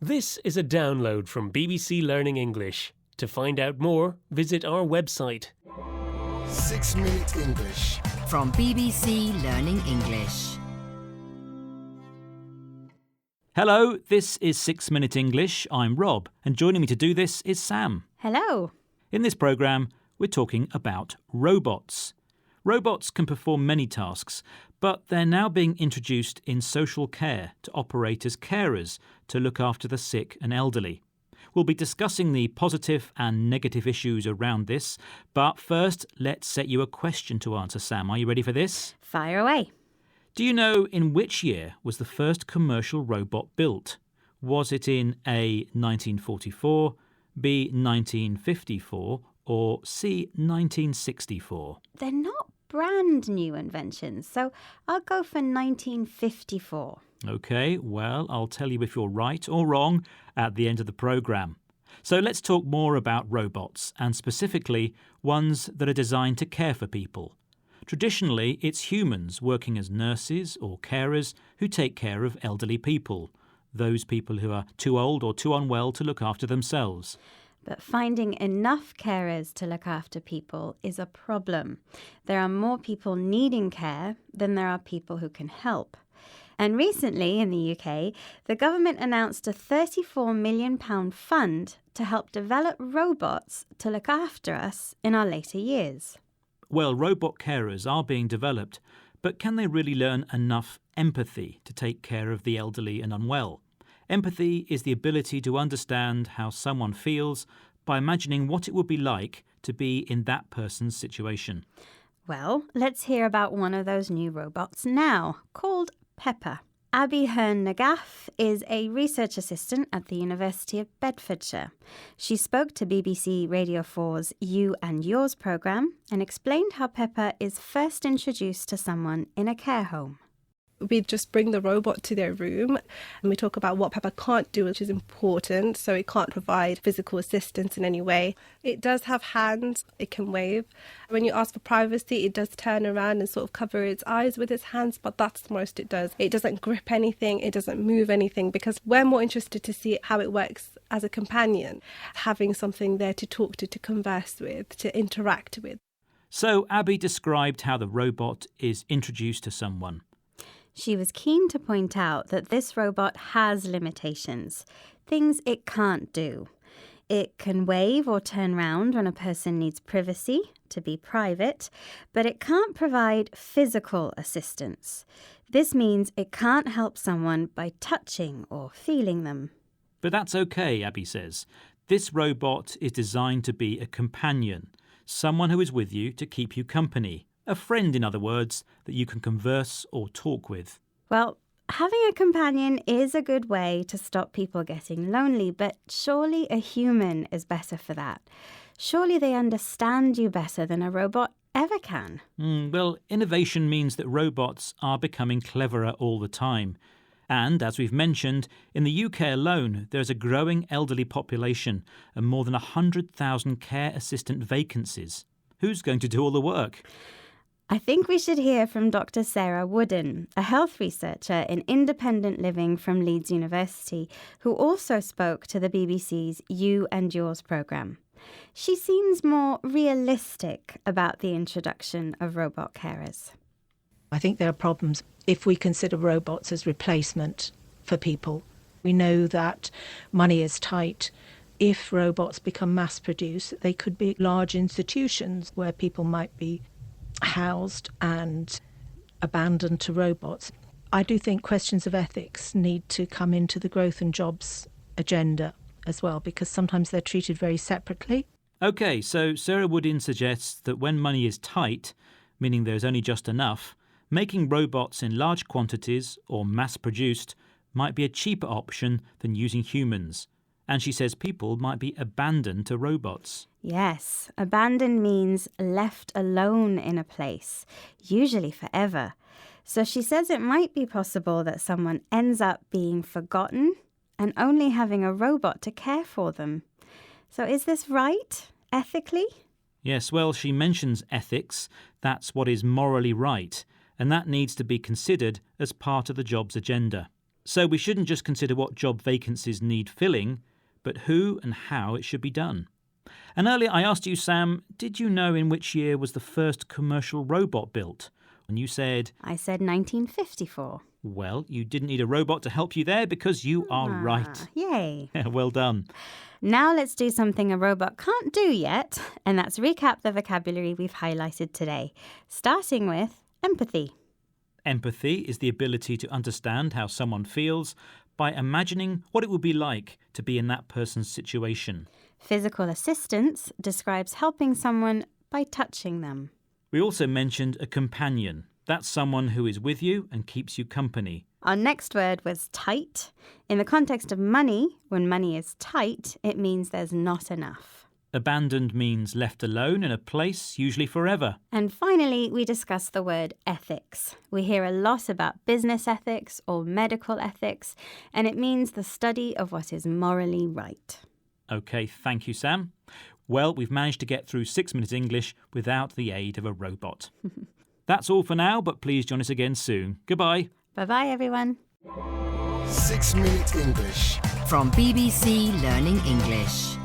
This is a download from BBC Learning English. To find out more, visit our website. 6 Minute English. From BBC Learning English. Hello, this is 6 Minute English. I'm Rob, and joining me to do this is Sam. Hello. In this programme, we're talking about robots. Robots can perform many tasks, but they're now being introduced in social care to operate as carers to look after the sick and elderly. We'll be discussing the positive and negative issues around this, but first, let's set you a question to answer, Sam. Are you ready for this? Fire away. Do you know in which year was the first commercial robot built? Was it in A, 1944, B, 1954, or C, 1964? They're not brand new inventions, so I'll go for 1954. OK, well, I'll tell you if you're right or wrong at the end of the programme. So let's talk more about robots, and specifically ones that are designed to care for people. Traditionally, it's humans working as nurses or carers who take care of elderly people, those people who are too old or too unwell to look after themselves. But finding enough carers to look after people is a problem. There are more people needing care than there are people who can help. And recently in the UK, the government announced a £34 million fund to help develop robots to look after us in our later years. Well, robot carers are being developed, but can they really learn enough empathy to take care of the elderly and unwell? Empathy is the ability to understand how someone feels by imagining what it would be like to be in that person's situation. Well, let's hear about one of those new robots now, called Pepper. Abby Hearn-Nagath is a research assistant at the University of Bedfordshire. She spoke to BBC Radio 4's You and Yours programme and explained how Pepper is first introduced to someone in a care home. We just bring the robot to their room and we talk about what Pepper can't do, which is important. So it can't provide physical assistance in any way. It does have hands. It can wave. When you ask for privacy, it does turn around and sort of cover its eyes with its hands, but that's the most it does. It doesn't grip anything. It doesn't move anything because we're more interested to see how it works as a companion, having something there to talk to converse with, to interact with. So Abby described how the robot is introduced to someone. She was keen to point out that this robot has limitations, things it can't do. It can wave or turn round when a person needs privacy, to be private, but it can't provide physical assistance. This means it can't help someone by touching or feeling them. But that's okay, Abby says. This robot is designed to be a companion, someone who is with you to keep you company. A friend, in other words, that you can converse or talk with. Well, having a companion is a good way to stop people getting lonely, but surely a human is better for that. Surely they understand you better than a robot ever can. Well, innovation means that robots are becoming cleverer all the time. And, as we've mentioned, in the UK alone, there's a growing elderly population and more than 100,000 care assistant vacancies. Who's going to do all the work? I think we should hear from Dr. Sarah Wooden, a health researcher in independent living from Leeds University, who also spoke to the BBC's You and Yours programme. She seems more realistic about the introduction of robot carers. I think there are problems if we consider robots as replacement for people. We know that money is tight. If robots become mass-produced, they could be large institutions where people might be housed and abandoned to robots. I do think questions of ethics need to come into the growth and jobs agenda as well, because sometimes they're treated very separately. OK, so Sarah Woodin suggests that when money is tight, meaning there's only just enough, making robots in large quantities or mass-produced might be a cheaper option than using humans. And she says people might be abandoned to robots. Yes, abandoned means left alone in a place, usually forever. So she says it might be possible that someone ends up being forgotten and only having a robot to care for them. So is this right, ethically? Yes, well, she mentions ethics. That's what is morally right. And that needs to be considered as part of the job's agenda. So we shouldn't just consider what job vacancies need filling, but who and how it should be done. And earlier I asked you, Sam, did you know in which year was the first commercial robot built? And you said... I said 1954. Well, you didn't need a robot to help you there because you are right. Yay. Well done. Now let's do something a robot can't do yet, and that's recap the vocabulary we've highlighted today, starting with empathy. Empathy is the ability to understand how someone feels by imagining what it would be like to be in that person's situation. Physical assistance describes helping someone by touching them. We also mentioned a companion. That's someone who is with you and keeps you company. Our next word was tight. In the context of money, when money is tight, it means there's not enough. Abandoned means left alone in a place, usually forever. And finally, we discussed the word ethics. We hear a lot about business ethics or medical ethics, and it means the study of what is morally right. OK, thank you, Sam. Well, we've managed to get through 6 Minutes English without the aid of a robot. That's all for now, but please join us again soon. Goodbye. Bye-bye, everyone. 6 Minute English. From BBC Learning English.